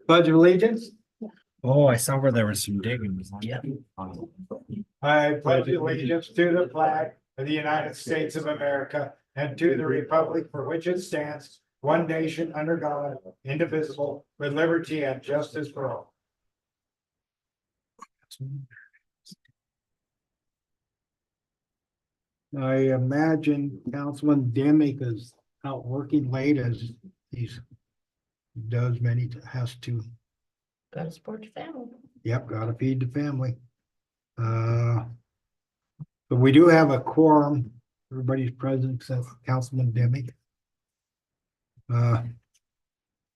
Pledge of allegiance. Oh, I saw where there was some digging. Yeah. I pledge allegiance to the flag of the United States of America and to the republic for which it stands, one nation under God, indivisible, with liberty and justice for all. I imagine Councilman Demick is out working late as he's does many, has to. Gotta support your family. Yep, gotta feed the family. But we do have a quorum. Everybody's present except Councilman Demick.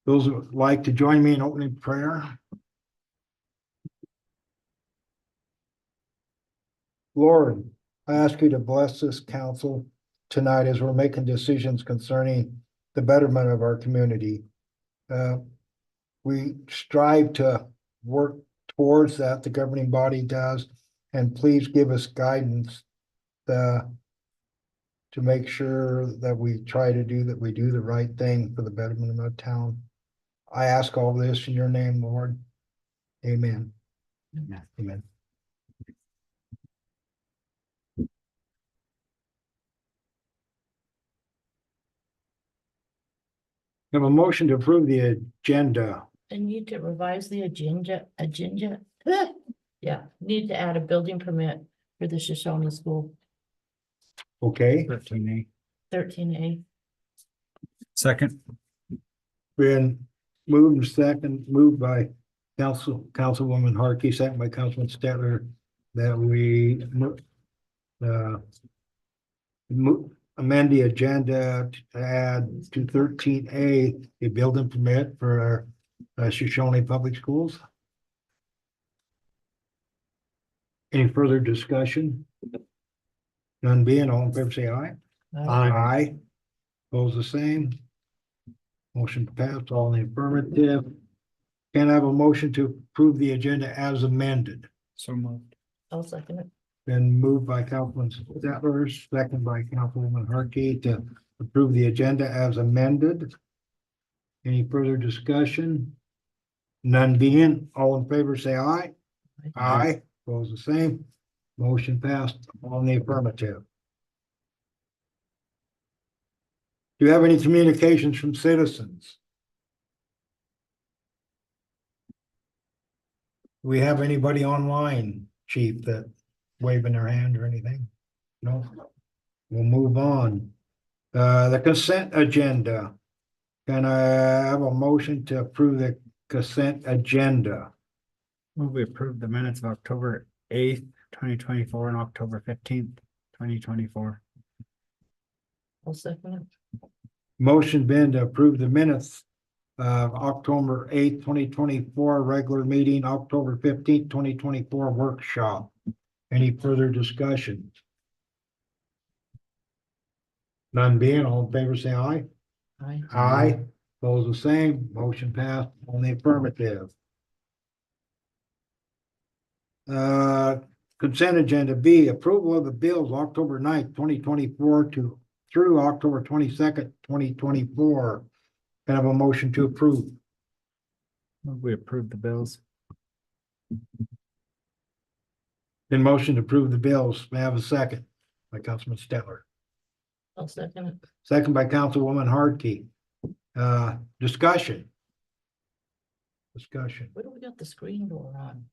Those who would like to join me in opening prayer. Lord, I ask you to bless this council tonight as we're making decisions concerning the betterment of our community. We strive to work towards that, the governing body does, and please give us guidance to make sure that we try to do we do the right thing for the betterment of our town. I ask all this in your name, Lord. Amen. Amen. Have a motion to approve the agenda. I need to revise the agenda. Yeah, need to add a building permit for the Shoshoni School, Okay, 13A. 13A. Second. been moved and second, moved by Councilwoman Harkey, second by Councilman Stetler, that we amend the agenda to add to 13A, a building permit for Shoshoni Public Schools. Any further discussion? None being, all in favor say aye. Aye. Opposed the same. Motion passed, all in the affirmative. Can I have a motion to approve the agenda as amended? So moved. I'll second it. Been moved by Councilman Stetler, second by Councilwoman Harkey to approve the agenda as amended. Any further discussion? None being, all in favor say aye. Aye. Opposed the same. Motion passed, all in the affirmative. Do you have any communications from citizens? Do we have anybody online, Chief, that waving their hand or anything? No? We'll move on. The consent agenda. Can I have a motion to approve the consent agenda? Move we approve the minutes of October 8th, 2024 and October 15th, 2024. I'll second it. Motion been to approve the minutes of October 8th, 2024, regular meeting, October 15th, 2024, workshop. Any further discussion? None being, all in favor say aye. Aye. Aye. Those the same, motion passed on the affirmative. Consent agenda B, approval of the bills October 9th, 2024 through October 22nd, 2024. Can I have a motion to approve? Move we approve the bills. Then motion to approve the bills. May I have a second? By Councilman Stetler. I'll second it. Second by Councilwoman Hartke. Discussion. Discussion. What do we got the screen door on?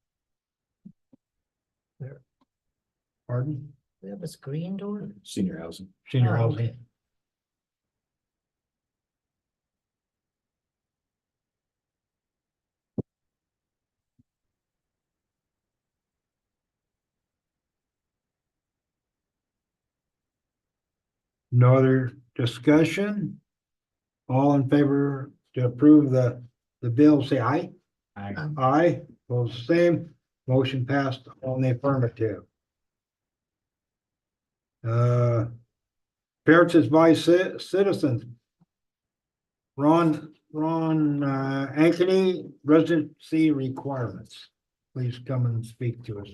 Pardon? We have a screen door? Senior housing. Senior Oh, housing. okay. No other discussion? All in favor to approve the bill, say aye. Aye. Aye, both same, motion passed on the affirmative. Appearances by citizens. Ron Ankeny, residency requirements. Please come and speak to us.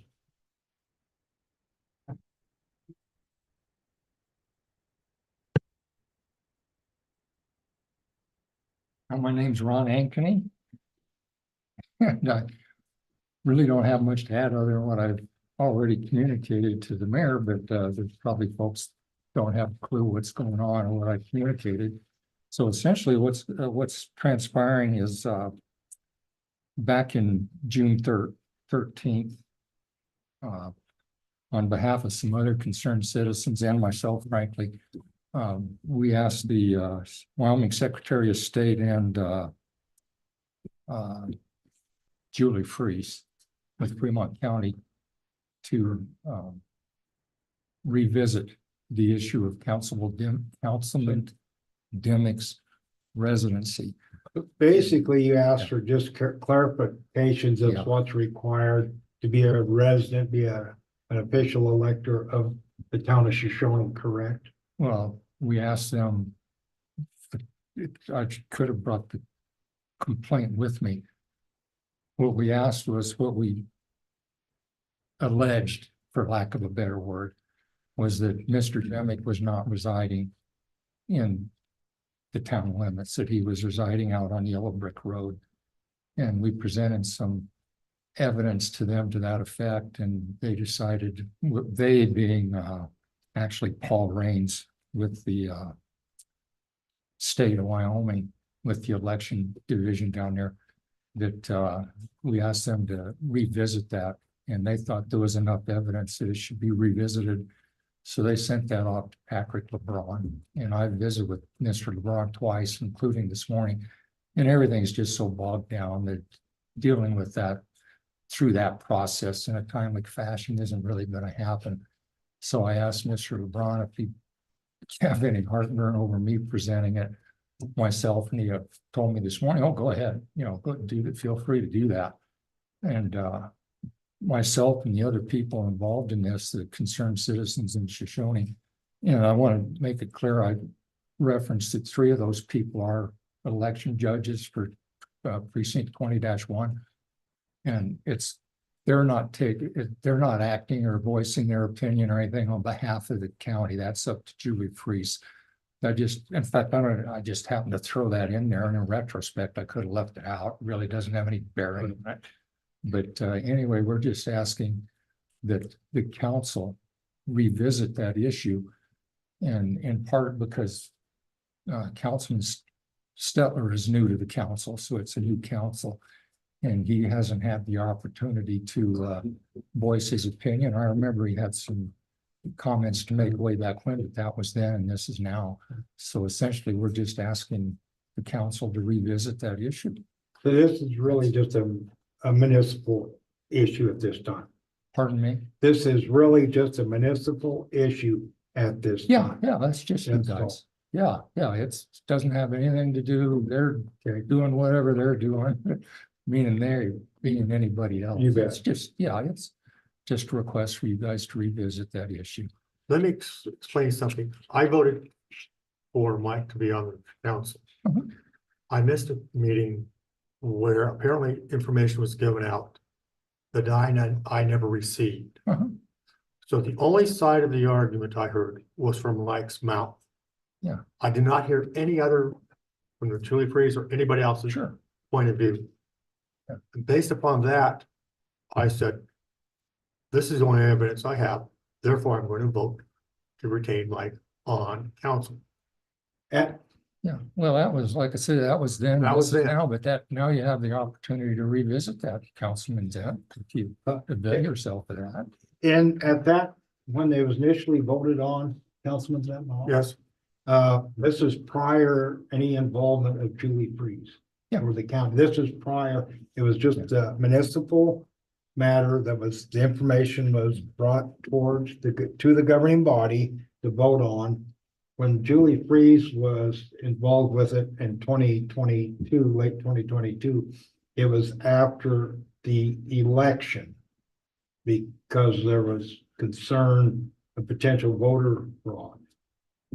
My name's Ron Ankeny. And I really don't have much to add other than what I've already communicated to the mayor, but there's probably folks don't have a clue what's going on or what I communicated. So essentially what's transpiring is back in June 13th, on behalf of some other concerned citizens and myself, frankly, we asked the Wyoming Secretary of State and Julie Freese with Fremont County to revisit the issue of Councilman Dimick's residency. Basically, you asked for just clarifications Yeah. of what's required to be a resident, be an official elector of the town of Shoshone, correct? Well, we asked them, I could have brought the complaint with me. What we asked was what we alleged, for lack of a better word, was that Mr. Dimick was not residing in the town limits, that he was residing out on Yellow Brick Road. And we presented some evidence to them to that effect, and they decided, they being actually Paul Raines with the state of Wyoming, with the election division down there, that we asked them to revisit that, and they thought there was enough evidence that it should be revisited. So they sent that off to Patrick LeBron, and I visited with Mr. LeBron twice, including this morning, and everything's just so bogged down that dealing with that through that process in a timely fashion isn't really going to happen. So I asked Mr. LeBron if he have any heartburn over me presenting it myself, and he told me this morning, oh, go ahead, go do it, feel free to do that. And myself and the other people involved in this, the concerned citizens in Shoshone, I want to make it clear, I referenced that 3 of those people are election judges for precinct 20-1, and they're not acting or voicing their opinion or anything on behalf of the county. That's up to Julie Freese. In fact, I just happened to throw that in there, and in retrospect, I could have left it out. It really doesn't have any bearing on it. But anyway, we're just asking that the council revisit that issue, and in part because Councilman Stetler is new to the council, so it's a new council, and he hasn't had the opportunity to voice his opinion. I remember he had some comments to make way back when, but that was then, and this is now. So essentially, we're just asking the council to revisit that issue. So this is really just a municipal issue at this time. Pardon me? This is really just a municipal issue at this time. Yeah, that's just you That's all. guys. Yeah, it doesn't have anything to do, they're doing whatever they're doing, meaning they're being anybody else. You bet. It's just a request for you guys to revisit that issue. Let me explain something. I voted for Mike to be on the council. Mhm. I missed a meeting where apparently information was given out that I never received. Uh-huh. So the only side of the argument I heard was from Mike's mouth. Yeah. I did not hear any other from the Julie Freeze or anybody else's Sure. point of view. Yeah. And based upon that, I said, this is the only evidence I have, therefore I'm going to vote to retain Mike on council. And Yeah, well, that was, like I said, that was then, That was this is then. now, but now you have the opportunity to revisit that, Councilman Dent, if you avail yourself of that. And at that, when they was initially voted on, Councilman Zettenhoff. Yes, This is prior any involvement of Julie Freeze. Yeah. Or the county. This is prior, it was just a municipal matter that was, the information was brought towards to the governing body to vote on. When Julie Freeze was involved with it in 2022, late 2022, it was after the election. Because there was concern of potential voter fraud.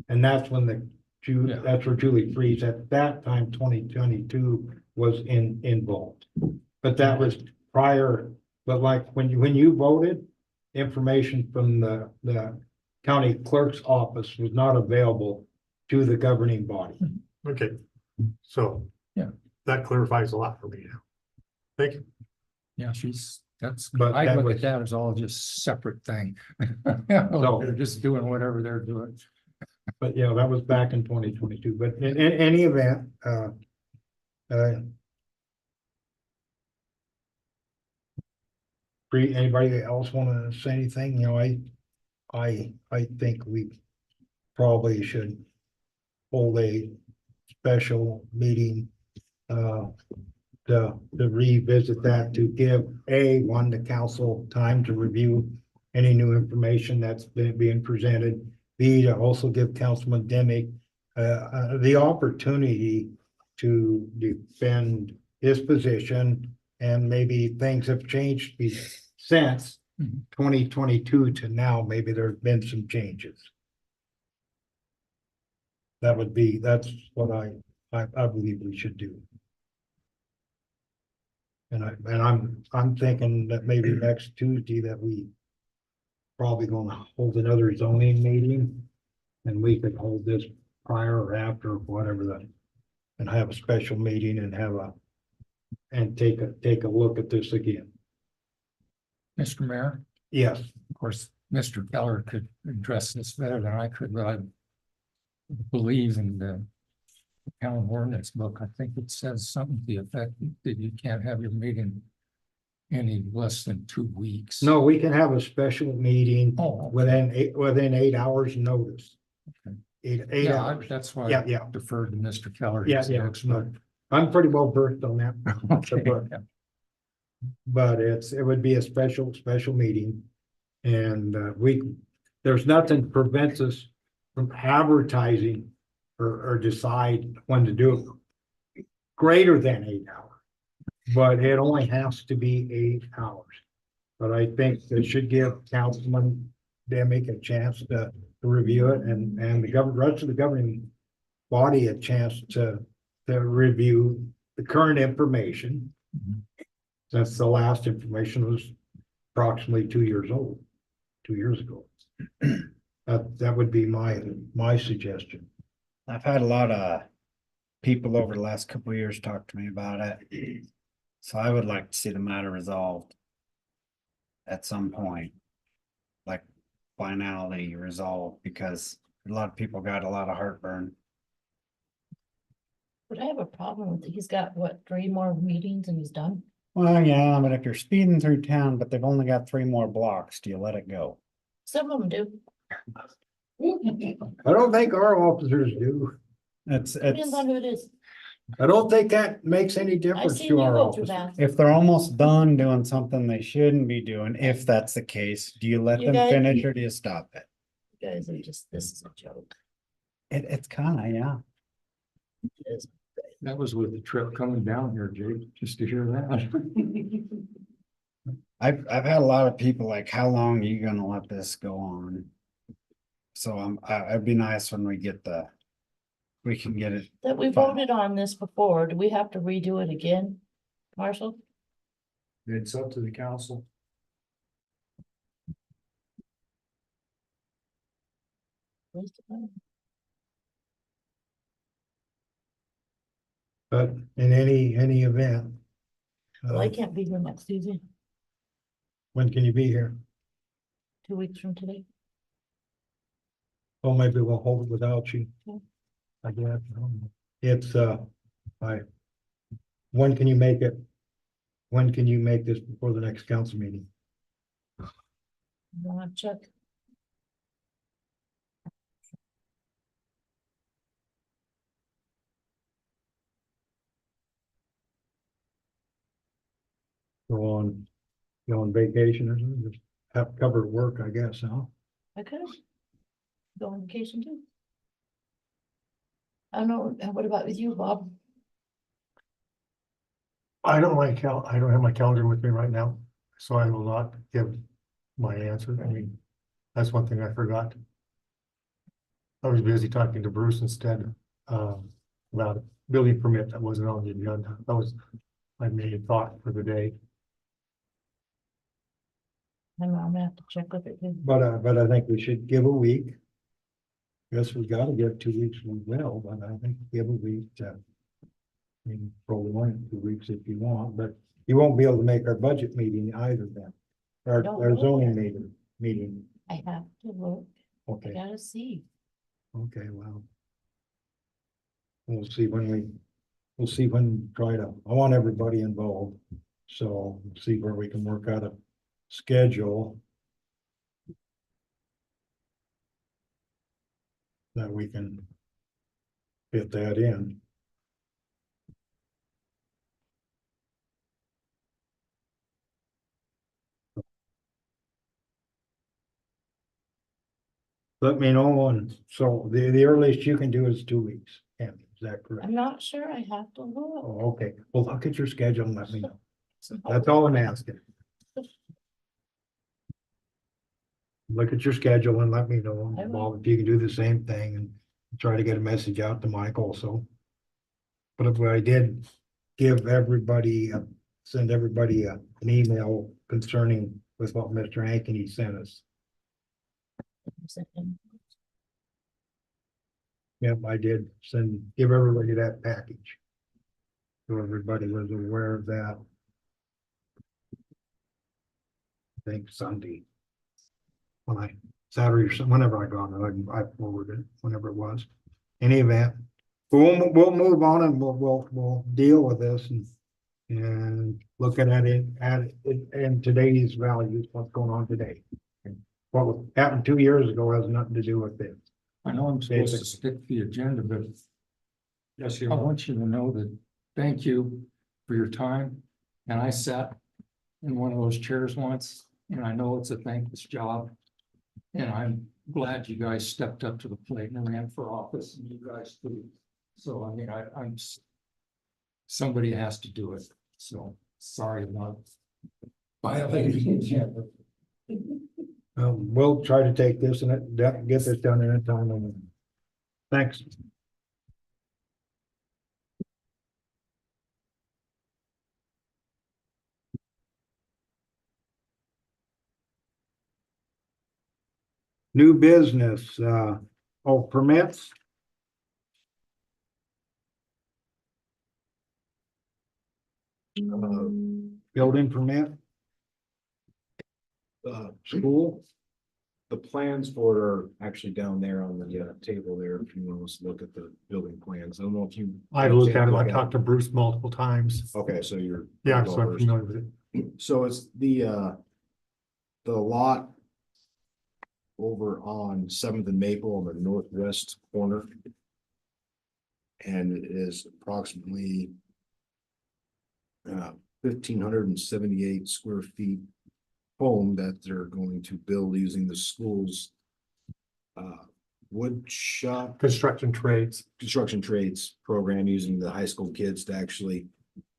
And that's when that's where Julie Freeze at that time, 2022, was involved. But that was prior, but like when you voted, information from the county clerk's office was not available to the governing body. okay, so. Yeah. That clarifies a lot for me now. Thank you. Yeah, that's, But I that look was- at that as all just separate thing. They're just doing whatever they're doing. But yeah, that was back in 2022, but in any event, anybody else wanna say anything? You know, I think we probably should hold a special meeting, to revisit that, to give the council time to review any new information that's being presented. B, to also give Councilman Demick, the opportunity to defend his position, and maybe things have changed since Mhm. 2022 to now. Maybe there's been some changes. That's what I believe we should do. And I'm thinking that maybe next Tuesday that we probably gonna hold another zoning meeting. And we could hold this prior or after, whatever and have a special meeting and take a look at this again. Mr. Mayor, Yes, of course, Mr. Keller could address this better than I could, but I believe in the town ordinance book. I think it says something to the effect that you can't have your meeting any less than 2 weeks. no, we can have a special meeting Oh, okay. within 8 hours notice. Okay. Eight Yeah, hours. that's why Yeah, I yeah. deferred to Mr. Keller. Yeah, He's the yeah, expert. I'm pretty well versed on that. Okay, yeah. But it would be a special meeting. And there's nothing prevents us from advertising or decide when to do it. Greater than 8 hours. But it only has to be 8 hours. But I think it should give Councilman Demick a chance to review it, and the rest of the governing body a chance to review the current information. Mhm. Since the last information was approximately 2 years old, 2 years ago. That would be my suggestion. I've had a lot of people over the last couple of years talk to me about it. So I would like to see the matter resolved. At some point. Like finality resolved, because a lot of people got a lot of heartburn. But I have a problem with, he's got what, 3 more meetings and he's done? Well, yeah, but if you're speeding through town, but they've only got 3 more blocks, do you let it go? Some of them do. I don't think our officers do. It's, Depends on who it is. I don't think that makes any I difference seen to you our go through officers. that. if they're almost done doing something they shouldn't be doing, if that's the case, do you let You them guys- finish or do you stop it? You guys are just, this is a joke. It's kinda, yeah. It is. That was with the trip coming down here, Jake, just to hear that. I've had a lot of people like, how long are you gonna let this go on? So it'd be nice when we can get it. That we Fine. voted on this before. Do we have to redo it again, Marshall? It's up to the council. But in any event. Well, I can't be here next Tuesday, When can you be here? 2 weeks from today. Oh, maybe we'll hold it without you. Yeah. I guess, I don't know. It's, when can you make it? When can you make this before the next council meeting? You want to check? Go on vacation or something, just have covered work, I guess, huh? I could. Go on vacation too. I don't know, what about with you, Bob? I don't have my calendar with me right now, so I will not give my answer. I mean, that's one thing I forgot. I was busy talking to Bruce instead, about a building permit that wasn't on the agenda. That was my main thought for the day. I'm gonna have to check with it too. But I think we should give a week. Guess we gotta give 2 weeks as well, but I think give a week to. I mean, prolong it 2 weeks if you want, but You won't be able to make our budget meeting either then. Our, No, our no. zoning meeting. I have to look, I Okay, gotta see. okay, well. We'll see we'll see when, I want everybody involved. So we'll see where we can work out a schedule. That we can fit that in. Let me know, and so the earliest you can do is 2 weeks, Tammy, is that correct? I'm not sure, I have to look. Oh, okay, well, look at your schedule and let me know. That's all I'm asking. Look at your schedule and let me know, I will. well, if you can do the same thing and try to get a message out to Mike also. But if I did give everybody, send everybody an email concerning with what Mr. Ankeny sent us. Yep, I did give everybody that package. So everybody was aware of that. I think Sunday. Saturday or something, whenever I got it, I forwarded it, whenever it was. Any event, we'll move on and we'll deal with this and look at it in today's values, what's going on today. What happened 2 years ago has nothing to do with it. I know I'm supposed to Basically. stick to the agenda, but Yes, I you are. want you to know that, thank you for your time. And I sat in one of those chairs once, and I know it's a thankless job. And I'm glad you guys stepped up to the plate and ran for office, and you guys too. So, I mean, somebody has to do it, so sorry about violating the agenda. We'll try to take this and get this done in a time limit. Thanks. New business, permits. Building permit, school. The plans for it are actually down there on the table there, if you want us to look at the building plans. I don't know if you. I've looked at them. I talked to Bruce multiple times. Okay, so you're. Yeah, so I'm familiar with it. So it's the lot over on Seventh and Maple on the northwest corner. And it is approximately 1,578 square feet home that they're going to build using the school's wood shop Construction trades. construction trades program, using the high school kids to actually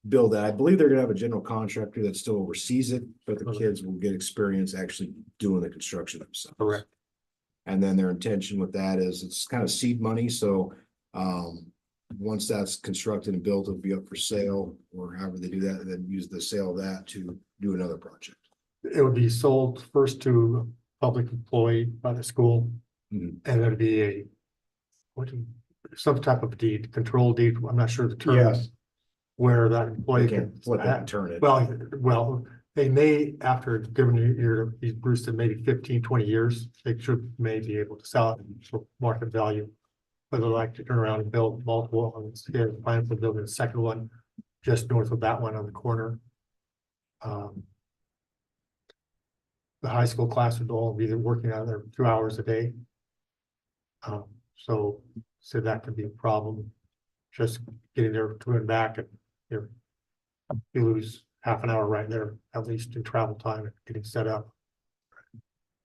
build that. I believe they're gonna have a general contractor that still oversees it, but the kids will get experience actually doing the construction themselves. Correct. And then their intention with that is it's kind of seed money, so once that's constructed and built, it'll be up for sale, or however they do that, and then use the sale of that to do another project. It would be sold first to a public employee by the school. Mhm. And it'd be some type of deed, control deed, I'm not sure the term. Yes. Where that They employee can can. flip it and turn it. Well, they may, after giving you Bruce said maybe 15, 20 years, they should may be able to sell it for market value. But they'd like to turn around and build multiple, and plan for building a second one just north of that one on the corner. The high school class would all be working out there 2 hours a day. So that could be a problem. Just getting there to and back, and you lose half an hour right there, at least in travel time and getting set up.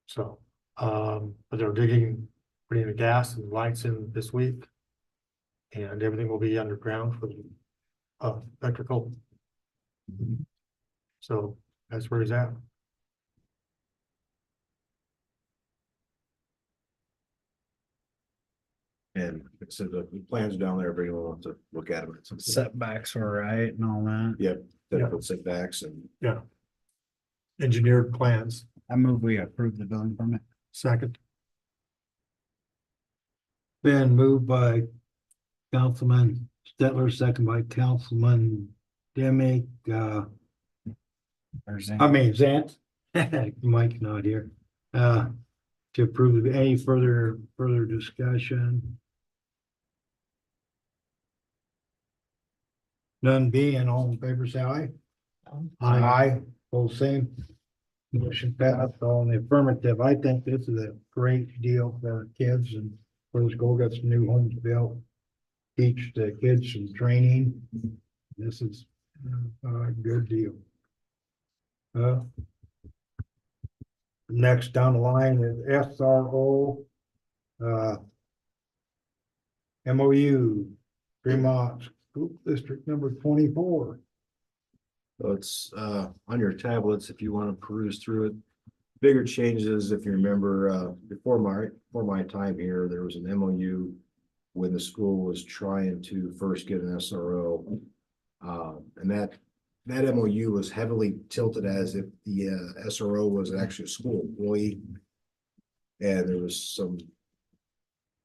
So, but they're putting the gas and lights in this week. And everything will be underground for the electrical. So that's where he's at. And like I said, the plans are down there, everybody will have to look at them. Setbacks were right and all that. Yep, typical setbacks and Engineered plans. I move we approve the building permit. Second. Been moved by Councilman Stetler, second by Councilman Demick, There's I any- mean, Zant, Mike's not here. To approve any further discussion. None being, all in favor, say aye. Aye, both same. Motion passed, all in the affirmative. I think this is a great deal for our kids and for the school, got some new homes built. Teach the kids some training. This is a good deal. Next down the line is SRO. MOU, Fremont School District number 24. So it's on your tablets if you want to peruse through it. Bigger changes, if you remember, before my time here, there was an MOU when the school was trying to first get an SRO. And that MOU was heavily tilted as if the SRO was actually a school employee. And there was some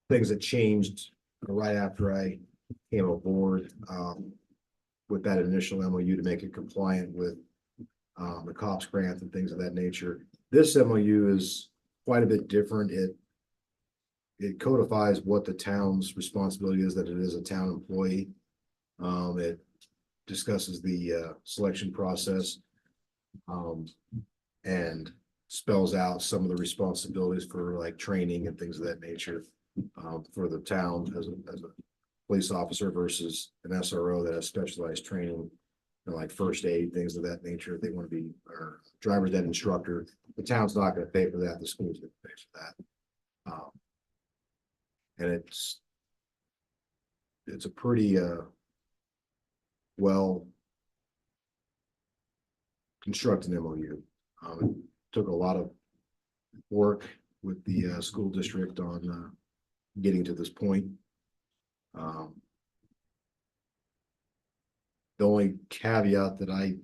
things that changed right after I came aboard with that initial MOU to make it compliant with the COPS grant and things of that nature. This MOU is quite a bit different. It codifies what the town's responsibility is, that it is a town employee. It discusses the selection process and spells out some of the responsibilities for like training and things of that nature for the town as a police officer versus an SRO that has specialized training, like first aid, things of that nature. If they want to be or driver's ed instructor, the town's not going to pay for that. The school's going to pay for that. And it's a pretty well constructed MOU. It took a lot of work with the school district on getting to this point. The only caveat that I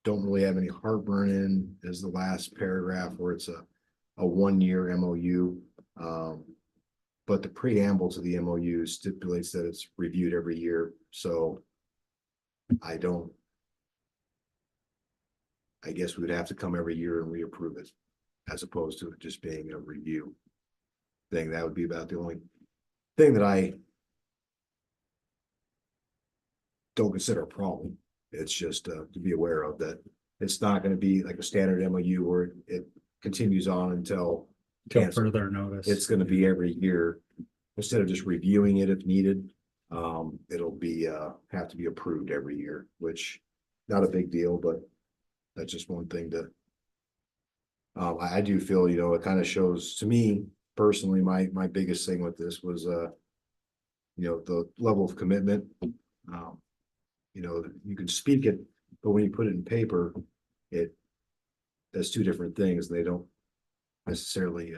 don't really have any heartburn in is the last paragraph where it's a 1-year MOU. But the preamble to the MOU stipulates that it's reviewed every year. So I guess we would have to come every year and reapprove it as opposed to it just being a review thing. That would be about the only thing that I don't consider a problem. It's just to be aware of that it's not going to be like a standard MOU where it continues on until Till canceled. further notice. It's going to be every year instead of just reviewing it if needed. It'll be have to be approved every year, which not a big deal, but that's just one thing to I do feel, it kind of shows to me personally, my biggest thing with this was the level of commitment. You can speak it, but when you put it in paper, that's two different things. They don't necessarily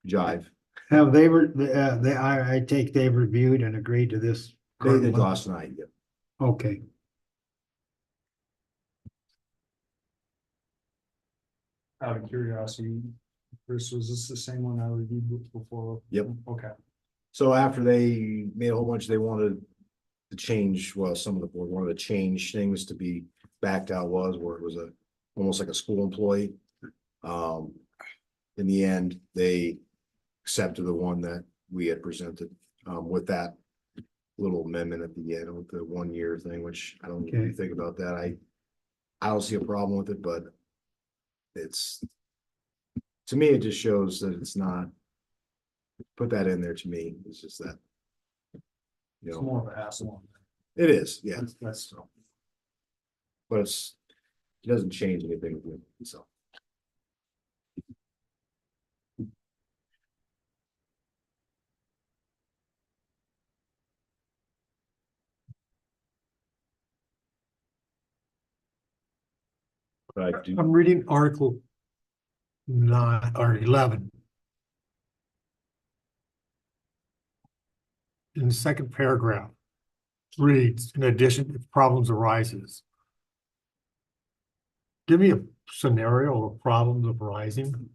jive. Have I take they've reviewed and agreed to this. They current did one? last night, yeah. Okay, Out of curiosity, Chris, was this the same one I reviewed before? Yep. Okay. So after they made a whole bunch, they wanted to change, well, some of the board wanted to change things to be backed out where it was almost like a school employee. In the end, they accepted the one that we had presented with that little amendment at the end with the 1-year thing, which I don't know what you Okay. think about that. I don't see a problem with it, but to me, it just shows that it's not, put that in there to me. It's just that, It's more of a hassle. it is, yeah. That's So, but it doesn't change anything with it, so. But I do, I'm reading Article 9 or 11. In the second paragraph, reads, in addition, if problems arises. Give me a scenario of problems arising.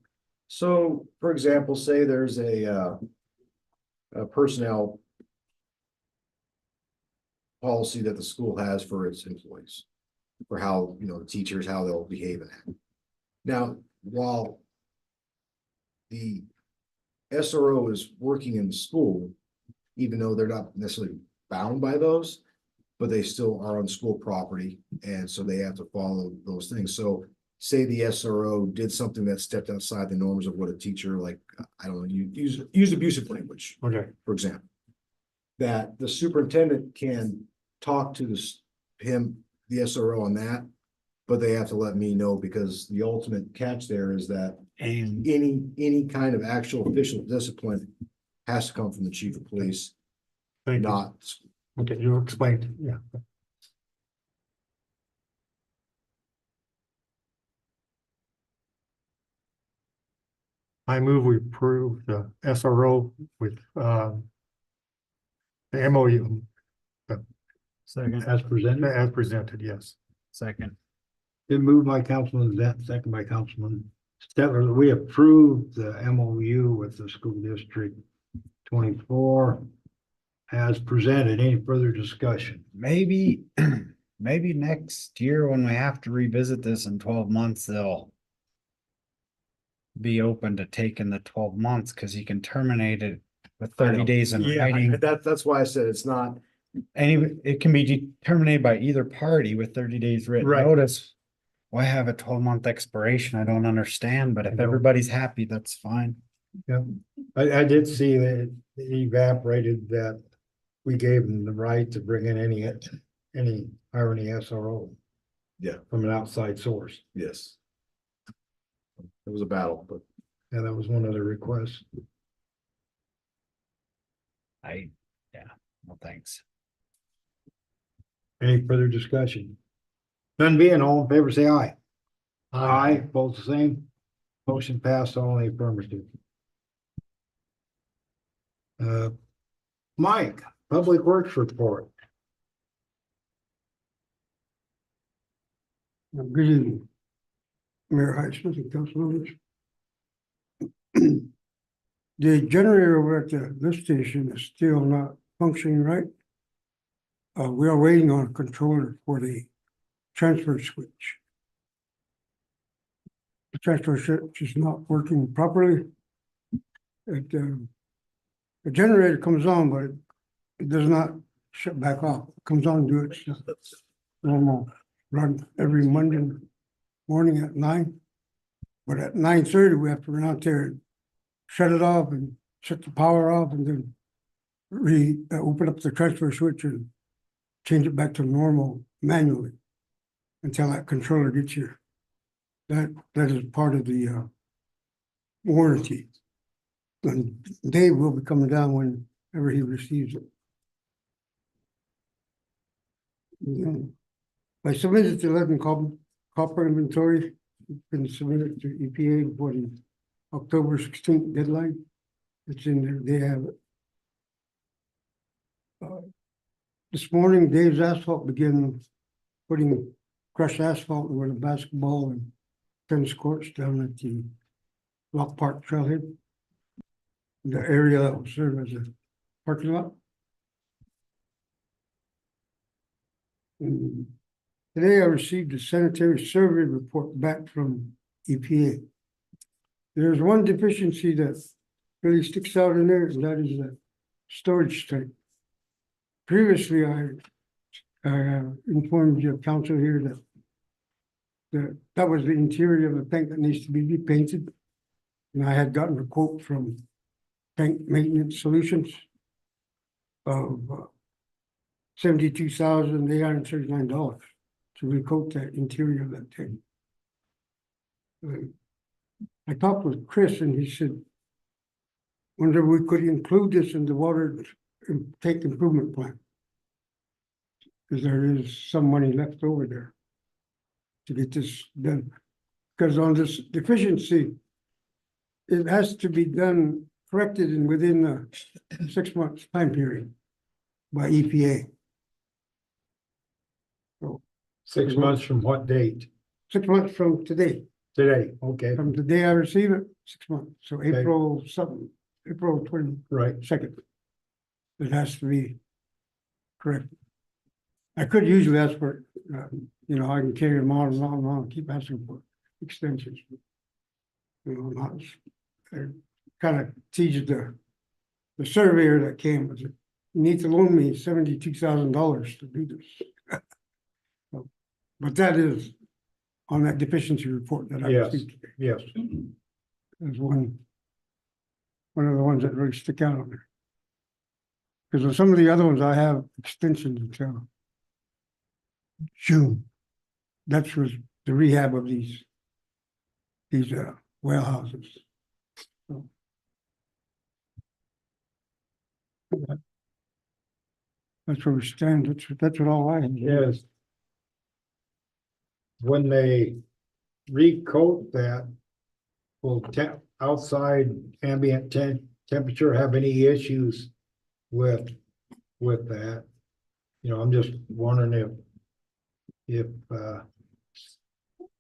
so, for example, say there's a personnel policy that the school has for its employees. for how, the teachers, how they'll behave in that. Now, while the SRO is working in the school, even though they're not necessarily bound by those, but they still are on school property, and so they have to follow those things. So say the SRO did something that stepped outside the norms of what a teacher, like, I don't know, you use abusive language, Okay, for example. That the superintendent can talk to the SRO on that, but they have to let me know, because the ultimate catch there is that And any kind of actual official discipline has to come from the chief of police, thank you. not. Okay, you explained, yeah. I move we approve the SRO with, the MOU second, As presented, as presented, yes. second, been moved by Councilman Zent, second by Councilman Stetler, that we approve the MOU with the school district 24 as presented. Any further discussion? maybe, maybe next year when we have to revisit this in 12 months, they'll be open to taking the 12 months, because you can terminate it with 30 days in Yeah, writing. that's why I said it's not. And it can be terminated by either party with 30 days written Right. notice. Why have a 12-month expiration? I don't understand, but if don't. everybody's happy, that's fine. I did see that it evaporated that we gave them the right to bring in any hire any SRO. Yeah. From an outside source. Yes. It was a battle, but Yeah, that was one of the requests. No thanks. Any further discussion? None being, all in favor, say aye. Aye, both the same. Motion passed, all in the affirmative. Mike, Public Works report. Good evening. Mayor Heisman and council members. The generator over at the lift station is still not functioning right. We are waiting on a controller for the transfer switch. The transfer switch is not working properly. The generator comes on, but it does not shut back off. It comes on, do its normal run every Monday morning at 9. But at 9:30, we have to run out there and shut it off and shut the power off, and then open up the transfer switch and change it back to normal manually until that controller gets here. That is part of the warranty. And Dave will be coming down whenever he receives it. Yeah. I submitted the lead and copper inventory. It's been submitted to EPA for the October 16th deadline. It's in there, they have it. This morning, Dave's Asphalt began putting crushed asphalt over the basketball and tennis courts down at the Rock Park Trailhead. The area that will serve as a parking lot. And today I received a sanitary survey report back from EPA. There's one deficiency that really sticks out in there, and that is the storage tank. Previously, I informed your council here that was the interior of the tank that needs to be repainted. And I had gotten a quote from Tank Maintenance Solutions of $72,839 to recoat the interior of that tank. I talked with Chris and he said, wonder if we could include this in the water tank improvement plan. Because there is some money left over there to get this done. Because on this deficiency, it has to be done, corrected and within a 6 months time period by EPA. So 6 months from what date? 6 months from today, Today, okay, from the day I receive it, 6 months. So Okay. April 22nd. right. It has to be correct. I could usually ask for, you know, I can carry them on and on and on, keep asking for extensions. You know, not, I kind of teased the surveyor that came, was, you need to loan me $72,000 to do this. So, but that is on that deficiency report that I Yes. received today. Yes, There's one of the ones that really stick out on there. Because of some of the other ones, I have extensions until June. That was the rehab of these well houses. So. That's where we stand. That's what all I have. yes. When they recoat that, will outside ambient temperature have any issues with that? You know, I'm just wondering if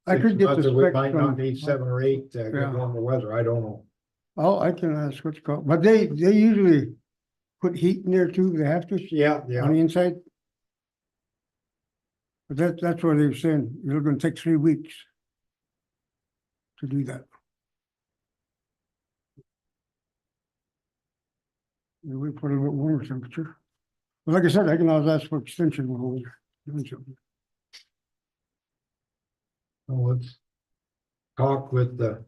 I could 6 get months the or we specs might not from- need 7 or 8 to Yeah. get warmer weather, I don't know. Oh, I can ask what's called, but they usually put heat in there too. They have to Yeah, on yeah, the inside. But that's what they were saying. You're gonna take 3 weeks to do that. You wait for a little bit warmer temperature. But like I said, I can always ask for extension when we're doing something. well, let's talk with the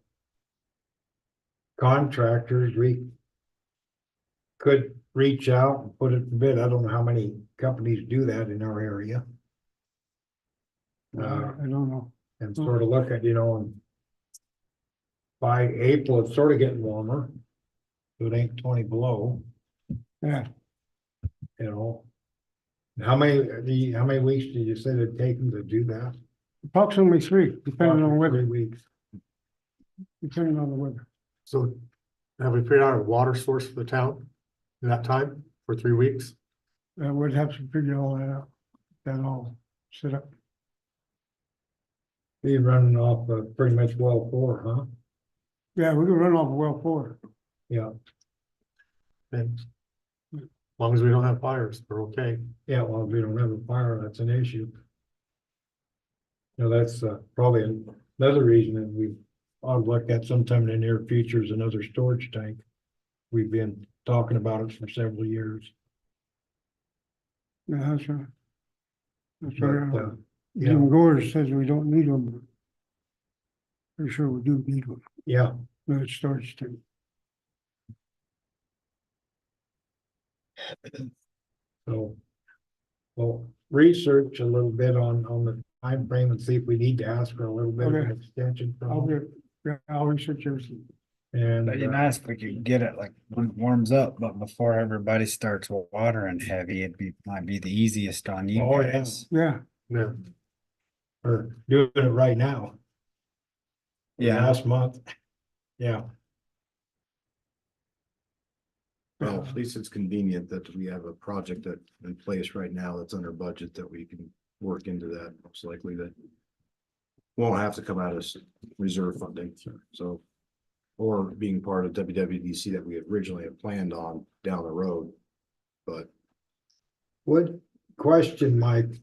contractors, we could reach out and put it in bid, I don't know how many companies do that in our area. I don't know. And sort of look at, you know, and by April, it's sort of getting warmer. It ain't 20 below, Yeah, you know. How many weeks did you say it'd take them to do that? approximately 3, depending on 3 weather, weeks. depending on the weather. So have we figured out a water source for the town in that time for 3 weeks? We'd have to figure all that out, that all set up. Be running off pretty much well 4, huh? Yeah, we can run off well 4. Yeah, And as long as we don't have fires, we're okay. yeah, well, if we don't have a fire, that's an issue. You know, that's probably another reason that we ought to look at sometime in the near future is another storage tank. We've been talking about it for several years. Yeah, that's right. That's But, right. yeah. Jim Gore says we don't need them. But pretty sure we do need one, Yeah, another storage tank. so. Well, research a little bit on the time frame and see if we need to ask for a little bit of an Okay. extension I'll from them. I'll research everything. And But you nice if we could get it like when it warms up, but before everybody starts watering heavy, might be the easiest on you Oh, yeah. guys. Yeah, Yeah. or doing it right now. Yeah, Last month. Yeah, Well, at least it's convenient that we have a project that in place right now that's under budget that we can work into that, most likely that. Won't have to come out as reserve funding, so. Or being part of WWDC that we originally had planned on down the road. But would question, Mike.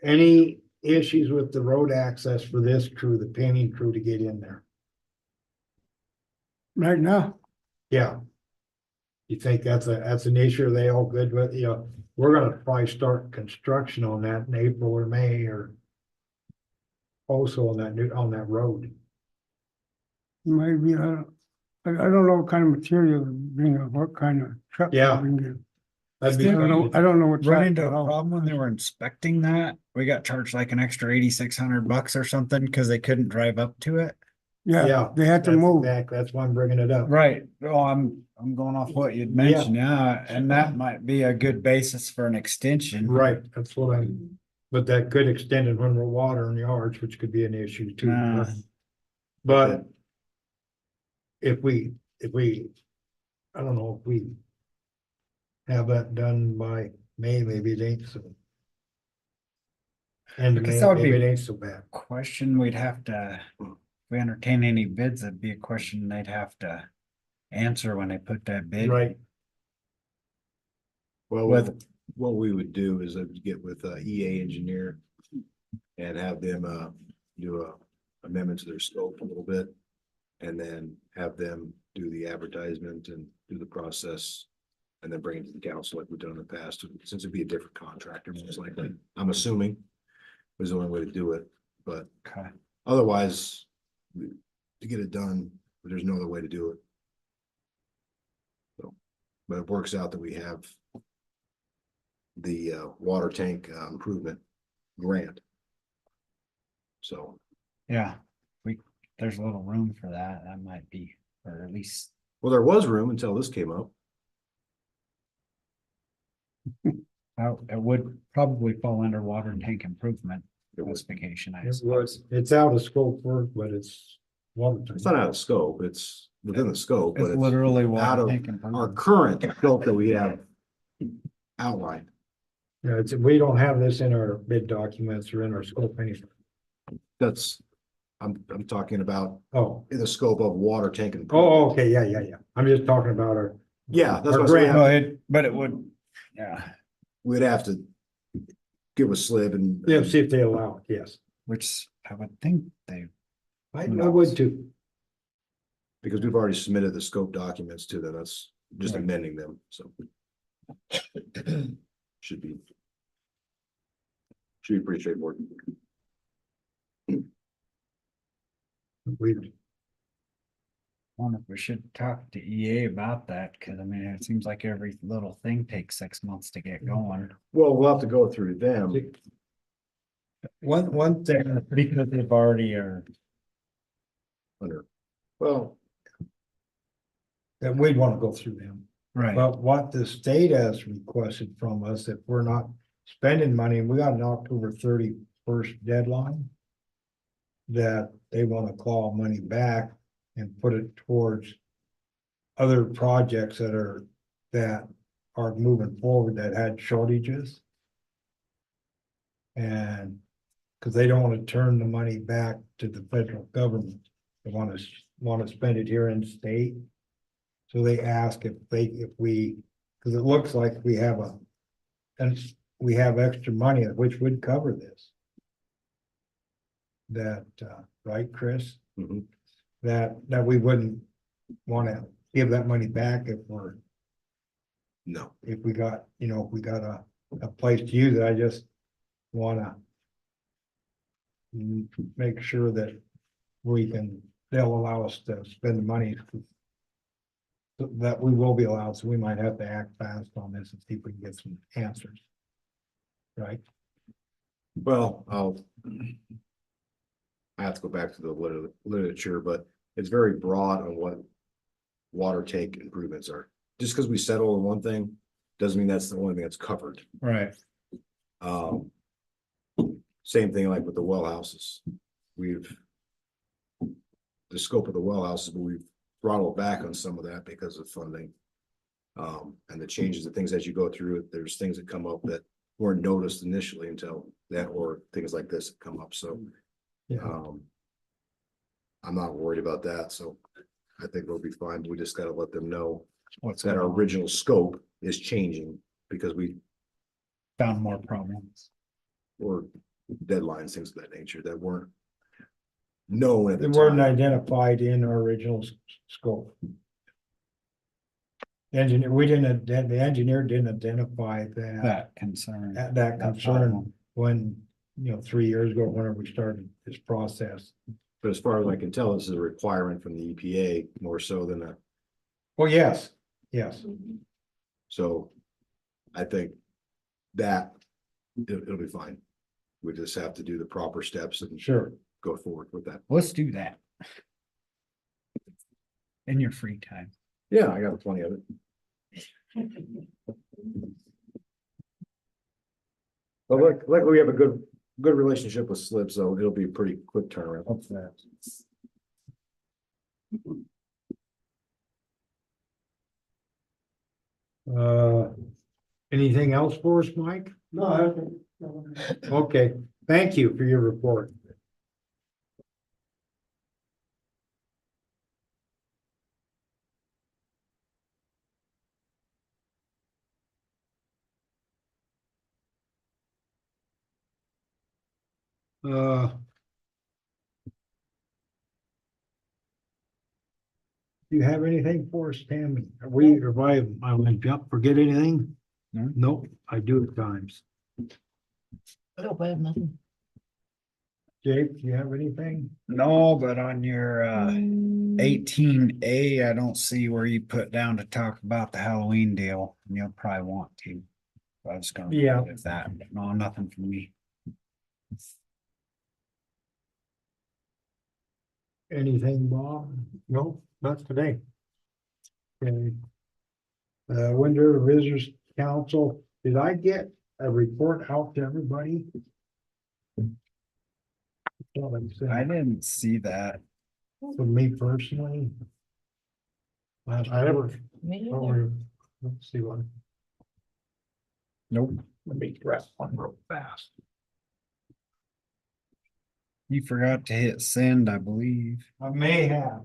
Any issues with the road access for this crew, the painting crew to get in there? right now, Yeah. You think that's an issue? Are they all good with, you know, we're gonna probably start construction on that in April or May or. Also on that road. maybe, I don't know what kind of material, bring up, what kind of truck. to Yeah. bring in. That'd be. I don't know what's. run that into a at all. problem when they were inspecting that. We got charged like an extra $8,600 or something because they couldn't drive up to it. Yeah, they had to move. That's why I'm bringing it up. Right. Oh, I'm going off what you'd mentioned, yeah, and that might be a good basis for an extension. Right, that's what but that could extend it when we're watering yards, which could be an issue too. Nah. But if we, I don't know, if we have that done by May, maybe it ain't so. And I guess May, that would maybe be- it ain't so bad. Question we'd have to, if we entertain any bids, that'd be a question they'd have to answer when they put that bid. Right, well, With what we would do is I'd get with EA engineer and have them do a amendment to their scope a little bit. And then have them do the advertisement and do the process. And then bring it to the council like we've done in the past, since it'd be a different contractor, most likely, I'm assuming. Was the only way to do it, but Okay. otherwise, to get it done, there's no other way to do it. So, but it works out that we have the water tank improvement grant. So, Yeah, there's a little room for that. That might be, or at least, well, there was room until this came up. it would probably fall under water tank improvement It was, classification, I It suppose. was, it's out of scope work, but it's water. it's not out of scope, it's within the scope, but It's it's literally out water of tank our improvement. current scope that we have outlined. Yeah, it's, we don't have this in our bid documents or in our scope anyway. That's, I'm talking about Oh, in the scope of water tank and. oh, okay, yeah. I'm just talking about our. Yeah, that's Our what we grant. have, But it would, yeah, we'd have to give a slip and. Yeah, see if they allow it, yes. which I would think they, I would too. Because we've already submitted the scope documents to them, that's just Right. amending them, so. Should be. Should be pretty straightforward. We, wonder if we should talk to EA about that, cause I mean, it seems like every little thing takes 6 months to get going. Well, we'll have to go through them. one thing, Because they've already are, Under, well, that we'd want to go through them. right, But what the state has requested from us, if we're not spending money, we got an October 31st deadline. That they want to claw money back and put it towards other projects that are moving forward that had shortages. And because they don't want to turn the money back to the federal government, they want to spend it here in state. So they ask if we, because it looks like we have we have extra money which would cover this. That, right, Chris? mhm. That we wouldn't want to give that money back No, if we got, if we got a place to use it. I just wanna make sure that they'll allow us to spend the money that we will be allowed, so we might have to act fast on this and see if we can get some answers. Right? well, I have to go back to the literature, but it's very broad on what water tank improvements are. Just because we settle on one thing, doesn't mean that's the only thing that's covered. right, Same thing like with the well houses. The scope of the well houses, but we've throttled back on some of that because of funding. And the changes of things as you go through it, there's things that come up that weren't noticed initially until that, or things like this come up, so. Yeah. I'm not worried about that, so I think we'll be fine. We just gotta let them know what's that our going on. original scope is changing because Found more problems. or deadlines, things of that nature that weren't known at They the weren't time. identified in our original scope. The engineer didn't identify That concern. that that concern problem. when, 3 years ago, whenever we started this process. But as far as I can tell, this is a requirement from the EPA more so than Well, yes, so I think that it'll be fine. We just have to do the proper steps and sure. go forward with that. Let's do that. In your free time. Yeah, I got plenty of it. But like we have a good relationship with Slip, so it'll be a pretty quick turnaround. What's that? Anything else for us, Mike? No, I don't. Okay, thank you for your report. Uh. Do you have anything for us, Tammy? Are we, or I went jump, forget anything? No. Nope, I do at times. Oh, I have nothing. Jake, do you have anything? No, but on your 18A, I don't see where you put down to talk about the Halloween deal, and you'll probably want to. I was gonna. Yeah. leave it at that, no, nothing from me. Anything, Bob? No, not today. Okay. Winter Visitors Council, did I get a report out to everybody? Thought I sent I it didn't see that. For me personally. Last I never, Me oh, either. let's see what. Nope. Let me grab one real fast. You forgot to hit send, I believe. I may have.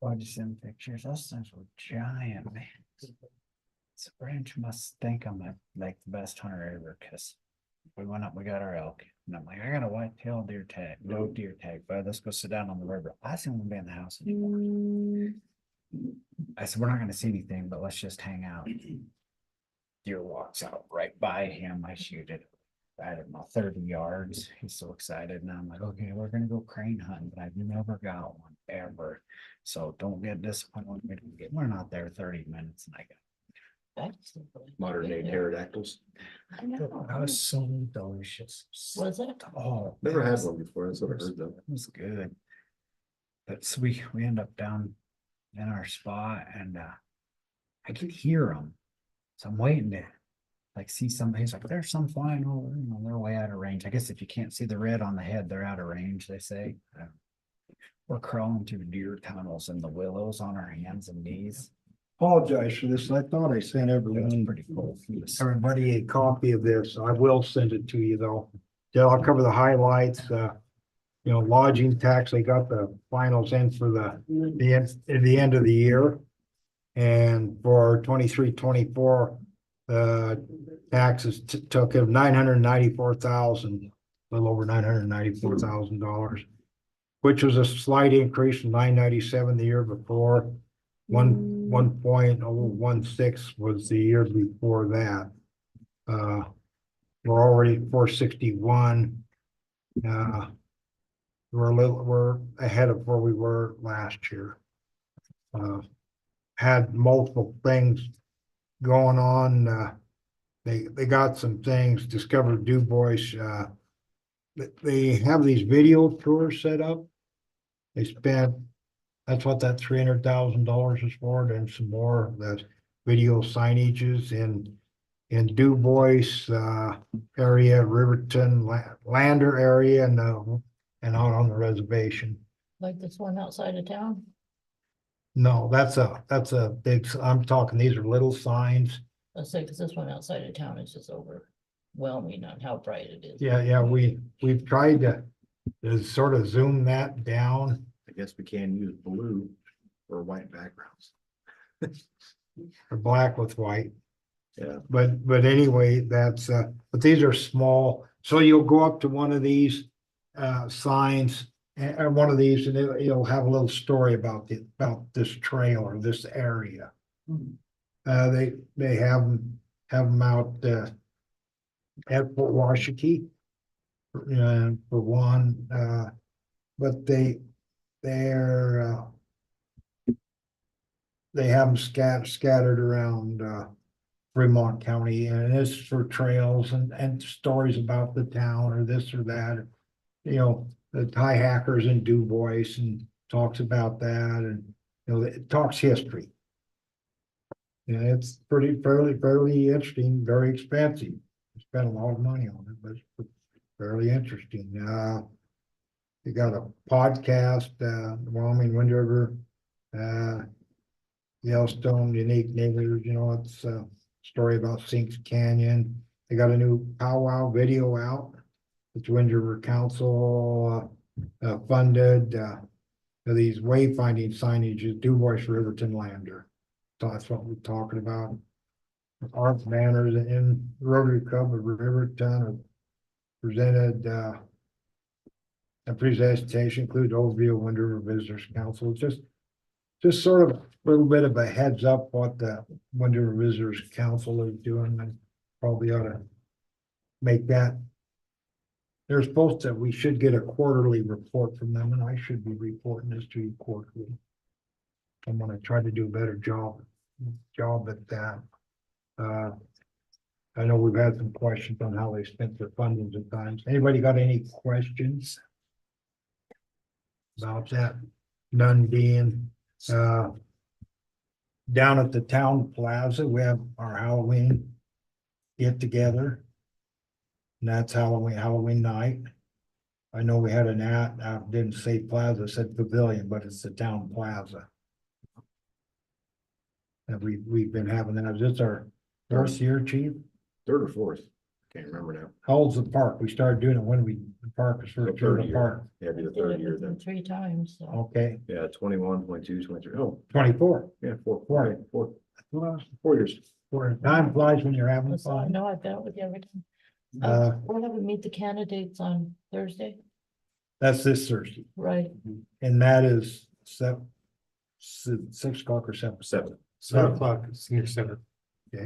I just send pictures. Those things were giant, man. This branch must think I'm like the best hunter ever, cause we went up, we got our elk, and I'm like, I got a white-tailed deer tag, no deer tag, but let's go sit down on the river. I didn't want to be in the house anymore. I said, we're not gonna see anything, but let's just hang out. Deer walks out right by him. I shoot it. I don't know, 30 yards. He's so excited. And I'm like, okay, we're gonna go crane hunting, but I've never got one ever. So don't get disappointed when we don't get, we're not there 30 minutes and I got. That's- Modern day pterodactyls. I know. That was so delicious. Was it? Oh. Never it had was- one before. That's what I heard though. It was good. But so we end up down in our spot and I could hear them. So I'm waiting to like see somebody. He's like, there's some flying over, you know, they're way out of range. I guess if you can't see the red on the head, they're out of range, they say. We're crawling through deer tunnels in the willows on our hands and knees. Apologize for this. I thought I sent It was everyone, pretty cool. everybody a copy of this. I will send it to you though. Yeah, I'll cover the highlights, you know, lodging tax. They got the finals in for the end, at the end of the year. And for 23-24, taxes took of $994,000, a little over $994,000, which was a slight increase from $997 the year before. 1.016 was the year before that. We're already at 461. We're ahead of where we were last year. Had multiple things going on. They got some things, discovered Du Bois. They have these video tours set up. They spent, that's what that $300,000 is for, and some more, the video signages in Du Bois, area, Riverton, Lander area, and out on the reservation. Like this one outside of town? No, that's a big, I'm talking, these are little signs. Let's say, cause this one outside of town is just overwhelming on how bright it is. Yeah, we've tried to Is sort of zoom that down. I guess we can use blue or white backgrounds. Or black with white. Yeah. But anyway, that's, but these are small, so you'll go up to one of these, signs. And one of these, and it'll have a little story about about this trail or this area. They have them out, at Fort Washakie. For one, but they're, they have them scattered around, Fremont County, and it's for trails and stories about the town or this or that. You know, the tie hackers in Du Bois and talks about that, and, you know, it talks history. Yeah, it's fairly interesting, very expensive. Spent a lot of money on it, but it's fairly interesting. You got a podcast, the Wyoming Wind River, Yellowstone Unique Neighbors, you know, it's a story about Sinks Canyon. They got a new powwow video out. It's Wind River Council, funded, these wayfinding signages, Du Bois Riverton Lander. So that's what we're talking about. Art Manners in Rotary Club of Riverton are presented, a presentation includes overview of Wind River Visitors Council. It's just sort of a little bit of a heads up what the Wind River Visitors Council is doing. And probably ought to make that. They're supposed to, we should get a quarterly report from them, and I should be reporting this to you quarterly. I'm gonna try to do a better job at that. I know we've had some questions on how they spent their fundings at times. Anybody got any questions about that? None being, down at the town plaza, we have our Halloween get together. And that's Halloween night. I know we had an ad, didn't say plaza, it said pavilion, but it's the town plaza. And we've been having that. Is this our fourth year, chief? Third or fourth, can't remember now. How old's the park? We started doing it when the park was first, Third the year. park. Yeah, it'd be the Did third it year with them then. 3 times, so. Okay, Yeah, 21, 22, 23. Oh, 24. yeah, four, Right. okay, four, Well, 4 years. time flies when you're having That's all I fun. know, I've been with you every time. Uh, We're having meet the candidates on Thursday, That's this Thursday, right? and that is 6 o'clock or 7. 7 o'clock, senior center.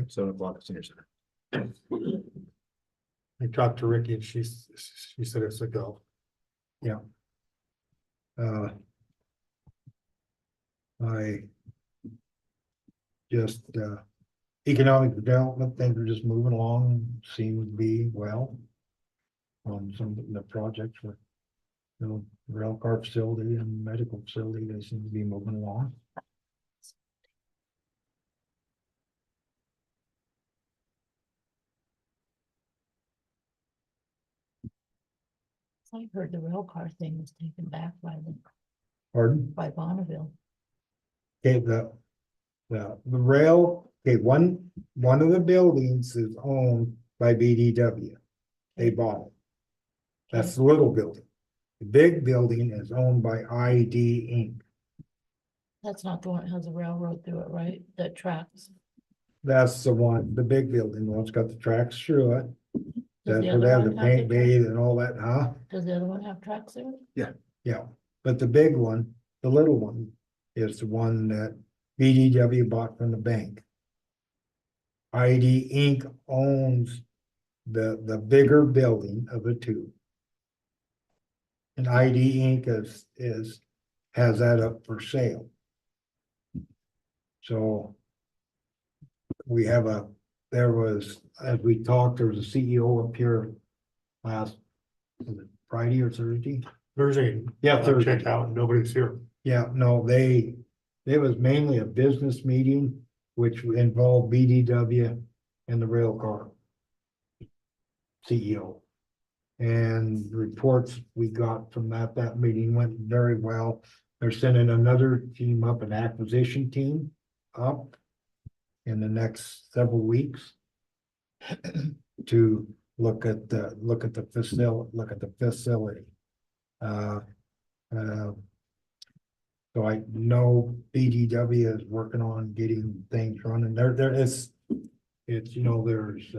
7 o'clock at Senior Center. I talked to Ricky and she said it's a go. Yeah. I just, economic development, things are just moving along, seem to be well. On some of the projects with, you know, rail car facility and medical facility, they seem to be moving along. I heard the rail car thing was taken back Pardon? by Bonneville. Okay, the rail, okay, one of the buildings is owned by BDW. They bought it. That's the little building. The big building is owned by ID Inc. That's not the one that has a railroad through it, right? That tracks. That's the one, the big building, the one's got the tracks through it. Does That's the where they other have the one have paint the bay and all that, huh? Does the other one have tracks through it? Yeah, but the big one, the little one, is the one that BDW bought from the bank. ID Inc. owns the bigger building of the two. And ID Inc. has that up for sale. So we have there was, as we talked, there was a CEO up here last, was it Friday or Thursday? Thursday. Yeah, I Thursday. checked out, nobody's here. Yeah, no, it was mainly a business meeting, which involved BDW and the rail car CEO. And reports we got from that meeting went very well. They're sending another team up, an acquisition team up in the next several weeks to look at the facility. Uh, uh, So I know BDW is working on getting things running. There is, it's, there's,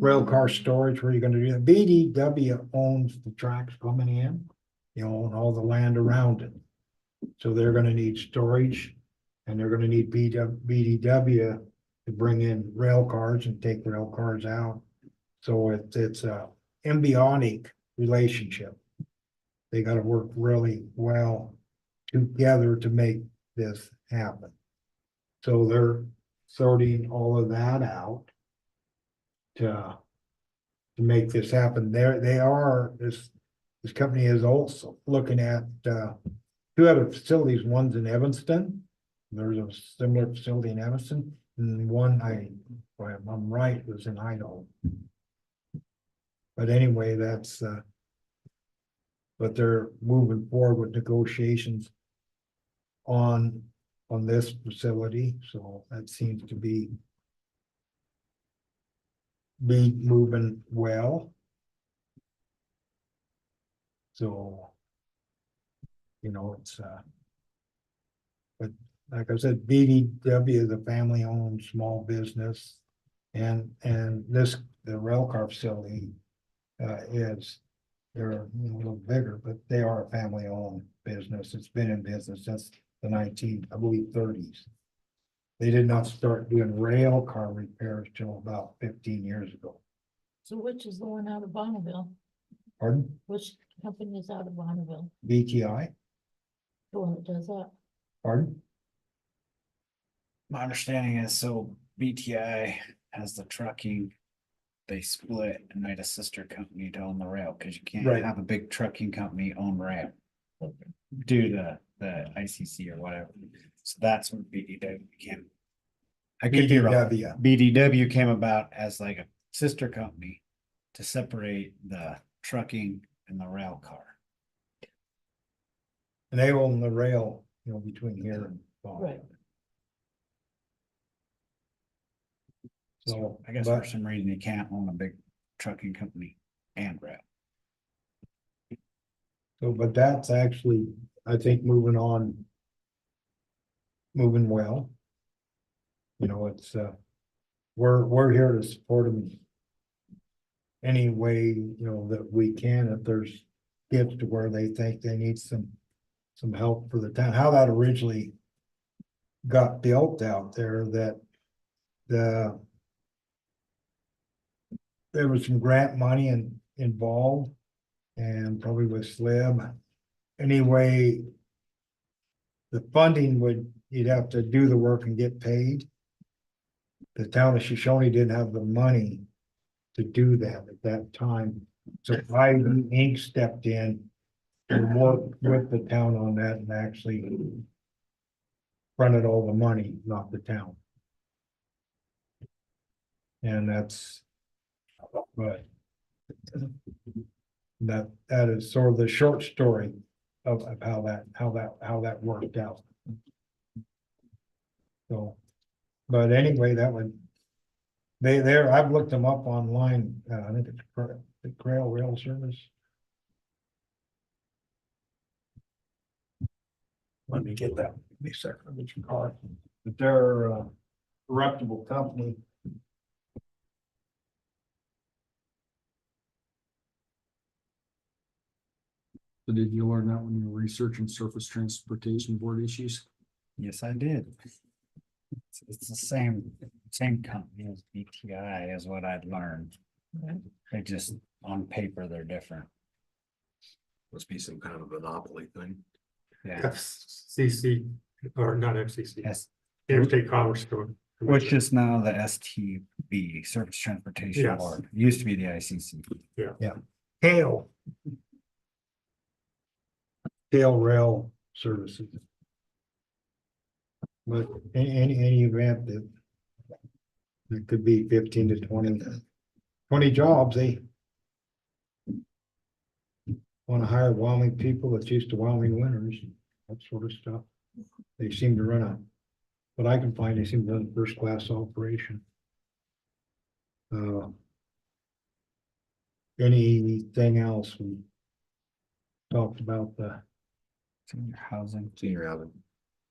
rail car storage where you're gonna do that. BDW owns the tracks coming in, and all the land around it. So they're gonna need storage and they're gonna need BDW to bring in rail cars and take rail cars out. So it's a symbiotic relationship. They gotta work really well together to make this happen. So they're sorting all of that out to make this happen. This company is also looking at two other facilities. One's in Evanston. There's a similar facility in Evanston, and one if I'm right, was in Idaho. But anyway, but they're moving forward with negotiations on this facility, so that seems to be moving well. So, it's but like I said, BDW is a family-owned small business, and the railcar facility they're a little bigger, but they are a family-owned business. It's been in business since the 30s. They did not start doing rail car repairs till about 15 years ago. So which is the one out of Bonneville? Pardon? Which company is out of Bonneville? BTI? The one that does that? Pardon? My understanding is, so BTI has the trucking. They split and made a sister company to own the rail, because you can't Right. have a big trucking company own rail. Due to the ICC or whatever. So that's when BDW came. I could be wrong. BDW. BDW came about as like a sister company to separate the trucking and the rail car. And they own the rail, between here and Bonneville. Right. So I guess but- for some reason you can't own a big trucking company and rail. So, but that's actually, I think, moving well. It's, we're here to support them any way, that we can, if there's gets to where they think they need some help for the town. How that originally got built out there, that there was some grant money involved, and probably with SLIB. Anyway, the funding you'd have to do the work and get paid. The town of Shoshoni didn't have the money to do that at that time. So Ivy Inc. stepped in and worked with the town on that and actually fronted all the money, not the town. And but that is sort of the short story of how that worked out. So, but anyway, I've looked them up online. I think it's the Grail Rail Service. Let me get that. Give me a second. Get your card. But they're a reputable company. So did you learn that when you were researching Surface Transportation Board issues? Yes, I did. It's the same company as BTI is what I'd learned. Right. They just, on paper, they're different. Must be some kind of monopoly thing. Yeah. FCC, or not FCC, Yes, Interstate Commerce Commission. which is now the STB, Surface Transportation Yes. Board. It used to be the ICC. Hail Rail Services. But any event that it could be 15 to 20 jobs, they want to hire Wyoming people that's used to Wyoming winters, that sort of stuff. They seem to run what I can find, they seem to run a first class operation. Anything else? talked about the, Senior housing. Senior housing.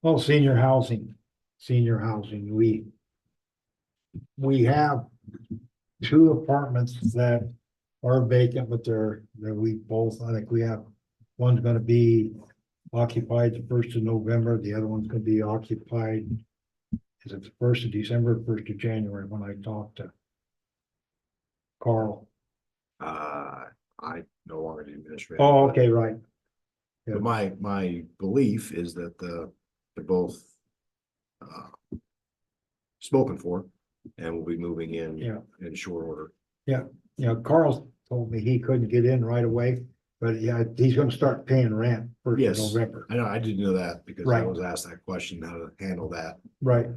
oh, senior housing, we have two apartments that are vacant, but that we both, I think we have, one's gonna be occupied the 1st of November, the other one's gonna be occupied, is it the 1st of December, 1st of January, when I talked to Carl? I no longer do administrative. Oh, but- okay, right. But my belief is that they're both spoken for and will be moving in. Yeah. In short order. Carl told me he couldn't get in right away, but yeah, he's gonna start paying rent first of Yes. November. I know, I didn't know that because I Right. was asked that question, how to handle that. Right.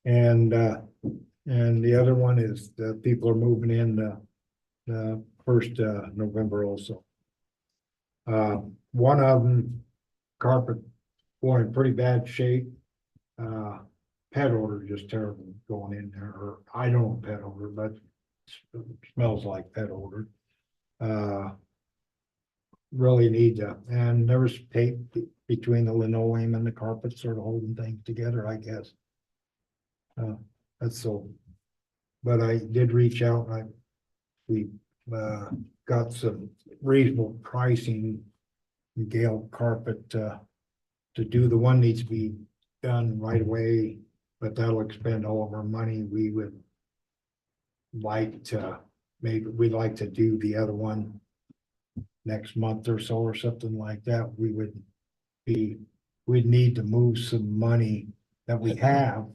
And the other one is the people are moving in the 1st November also. One of them, carpet, boy, in pretty bad shape. Pet odor just terrible going in there, or I don't know pet odor, but smells like pet odor. Really need to, and there was tape between the linoleum and the carpet sort of holding things together, I guess. That's so, but I did reach out, we got some reasonable pricing. Gale Carpet, to do the one needs to be done right away, but that'll expend all of our money. We would like to, maybe we'd like to do the other one next month or so or something like that. We'd need to move some money that we have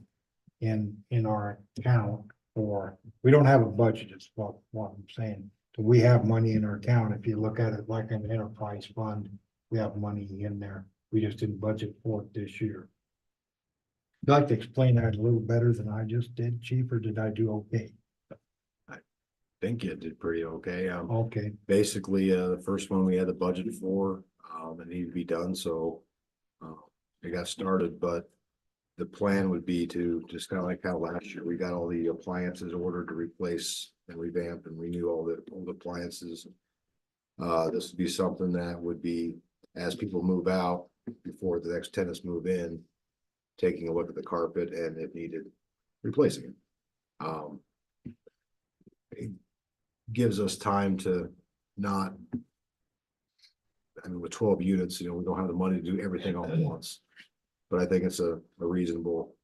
in our account, or we don't have a budget, is what I'm saying. So we have money in our account. If you look at it like an enterprise fund, we have money in there. We just didn't budget for it this year. You'd like to explain that a little better than I just did, Chief, or did I do okay? Think you did pretty okay. Okay, Basically, the first one we had the budget for, it needed to be done, so. It got started, but the plan would be to just kind of like how last year, we got all the appliances ordered to replace and revamp and renew all the old appliances. This would be something that would be, as people move out, before the next tenants move in, taking a look at the carpet and if needed, replacing it. It gives us time to not, I mean, with 12 units, we don't have the money to do everything all at once. But I think it's a reasonable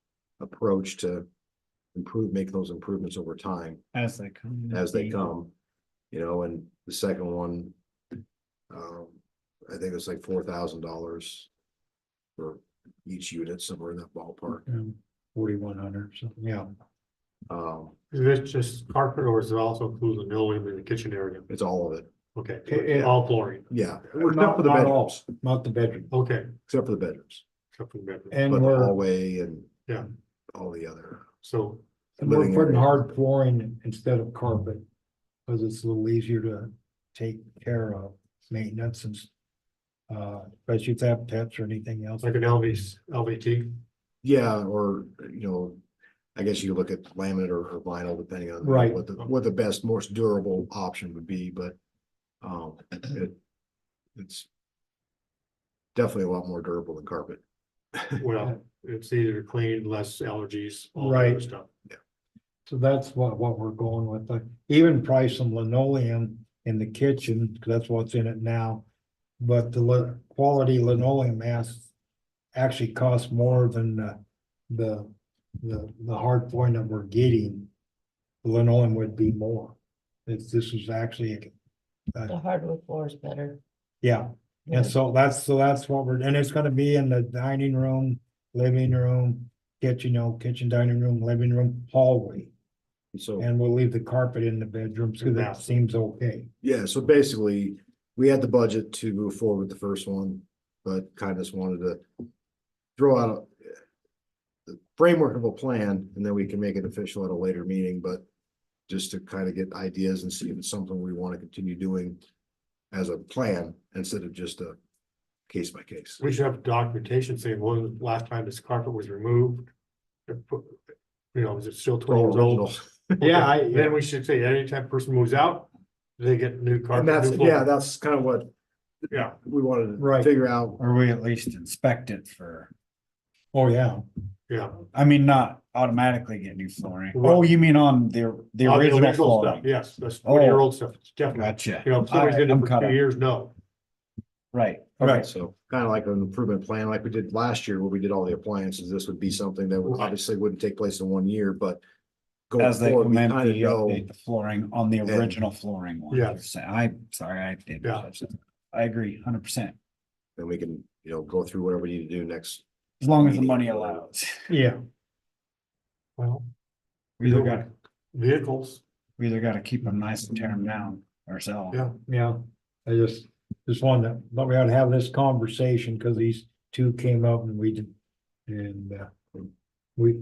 approach to make those improvements over time As they come. as they come. And the second one, I think it's like $4,000 for each unit, somewhere in that ballpark. 4,100, so, yeah. Is this just carpet or is it also include linoleum in the kitchen area? It's all of it. Okay, all flooring, Yeah, Not except for the all, bedrooms, not the bedroom. okay, except for the bedrooms, except for the bedroom. And but the we're, hallway and Yeah. all the other. So, and we're living putting area. hard flooring instead of carpet. Cause it's a little easier to take care of maintenance and especially if they have pets or anything else. like an LVT, Yeah, or, I guess you look at laminate or vinyl, depending on Right. what the best, most durable option would be, but it's definitely a lot more durable than carpet. well, it's easier to clean, less allergies, all that Right. other stuff. So that's what we're going with, like, even price some linoleum in the kitchen, because that's what's in it now. But the quality linoleum masks actually cost more than the hard flooring that we're getting. The linoleum would be more. This is actually, The hardwood floor is better. yeah, and so that's what we're, and it's gonna be in the dining room, living room, kitchen, dining room, living room, hallway. So, And we'll leave the carpet in the bedrooms, because that seems okay. yeah, so basically, we had the budget to move forward with the first one, but kind of just wanted to throw out the framework of a plan, and then we can make it official at a later meeting, but just to kind of get ideas and see if it's something we want to continue doing as a plan instead of just a case by case. We should have documentation saying when was the last time this carpet was removed. Is it still 20 years old? Original. Yeah, Then we should say anytime person moves out, they get new carpet. And that's, new floor. yeah, that's kind of what Yeah. we wanted to Right. figure out, Or we at least inspect it for, Oh, yeah. Yeah. I mean, not automatically get new flooring. Well- Oh, you mean on the On the original stuff, flooring? yes, that's 20-year-old stuff, it's definitely, Gotcha. you know, if somebody's did it I'm for caught 2 up. years, no. Right. Right. so kind of like an improvement plan like we did last year where we did all the appliances. This would be something that would Right. obviously wouldn't take place in 1 year, but going As they forward, we implement kind of the know. update the flooring on the And- original flooring one. Yeah. you're saying. I, sorry, I didn't. Yeah. catch that. I agree, 100%. Then we can, go through whatever we need to do next. As long as the money allows. Yeah. Well, We either got, vehicles, we either got to keep them nice and tear them down ourselves. yeah, Yeah, I just wanted to, but we ought to have this conversation because these two came up and we did. And we,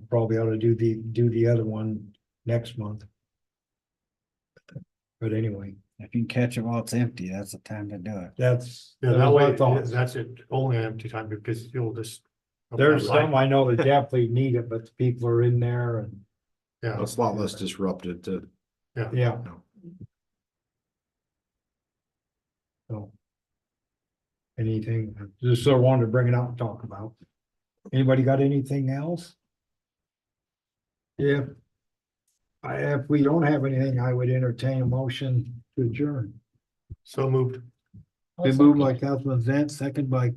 probably ought to do the other one next month. But anyway, If you can catch it while it's empty, that's the time to do it. that's. yeah, those that are way, my thoughts. that's it, only empty time because you'll just. There's some I know that definitely need it, but the people are in there and, Yeah, It's a lot less disrupted to. yeah. So. Anything, just sort of wanted to bring it out and talk about. Anybody got anything else? If we don't have anything, I would entertain a motion to adjourn. so moved. Been moved by Councilman Zant, second by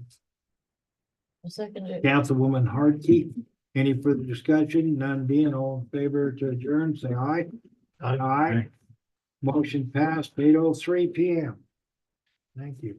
I'll second it. Councilwoman Hardkey. Any further discussion? None being all in favor to adjourn, say aye. Aye. Motion passed, 8:03 PM. Thank you.